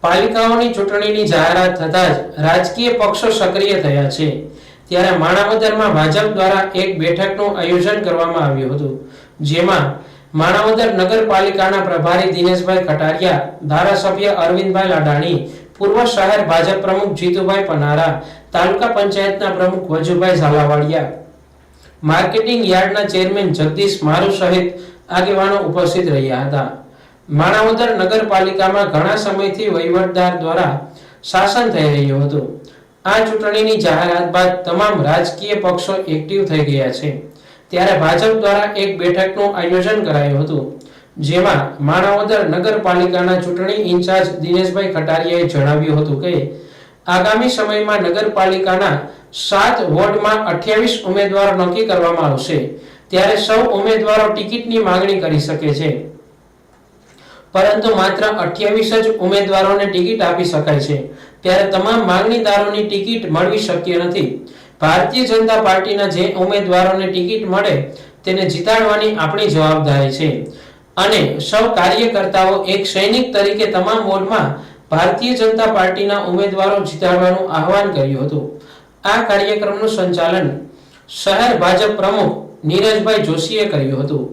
પાલિકાઓની ચૂંટણીની જાહેરાત થતાં જ રાજકીય પક્ષો સક્રિય થયા છે। ત્યારે માણાવદરમાં ભાજપ દ્વારા એક બેઠકનું આયોજન કરવામાં આવ્યું હતું, જેમાં માણાવદર નગરપાલિકાના પ્રભારી દિનેશભાઈ કટારિયા, ધારાસભ્ય અરવિંદભાઈ લાડાણી, પૂર્વ શહેર ભાજપ પ્રમુખ જીતુભાઈ પનારા, તાલુકા પંચાયતના પ્રમુખ વજુભાઈ ઝાલાવાડિયા, માર્કેટિંગ યાર્ડના ચેરમેન જગદીશ મારુ સહિત આગેવાનો ઉપસ્થિત રહ્યા હતા। માણાવદર નગરપાલિકામાં ઘણા સમયથી વહીવટદાર દ્વારા શાસન થઈ રહ્યું હતું। આ ચૂંટણીની જાહેરાત બાદ તમામ રાજકીય પક્ષો એક્ટિવ થઈ ગયા છે। ત્યારે ભાજપ દ્વારા એક બેઠકનું આયોજન કરાયું હતું, જેમાં માણાવદર નગરપાલિકાના ચૂંટણી ઇન્ચાર્જ દિનેશભાઈ કટારિયાએ જણાવ્યું હતું કે આગામી સમયમાં નગરપાલિકાના 7 વોર્ડમાં 28 ઉમેદવારો નક્કી કરવામાં આવશે। ત્યારે સૌ ઉમેદવારો ટિકિટની માંગણી કરી શકે છે, પરંતુ માત્ર 28 જ ઉમેદવારોને ટિકિટ આપી શકાય છે। ત્યારે તમામ માંગણીદારોની ટિકિટ મળવી શક્ય નથી। ભારતીય જનતા પાર્ટીના જે ઉમેદવારોને ટિકિટ મળે તેને જીતાડવાની આપણી જવાબદારી છે અને સૌ કાર્યકર્તાઓ એક સૈનિક તરીકે તમામ વોર્ડમાં ભારતીય જનતા પાર્ટીના ઉમેદવારો જીતાડવાનું આહવાન કર્યું હતું। આ કાર્યક્રમનું સંચાલન શહેર ભાજપ પ્રમુખ નીરજભાઈ જોશીએ કર્યું હતું।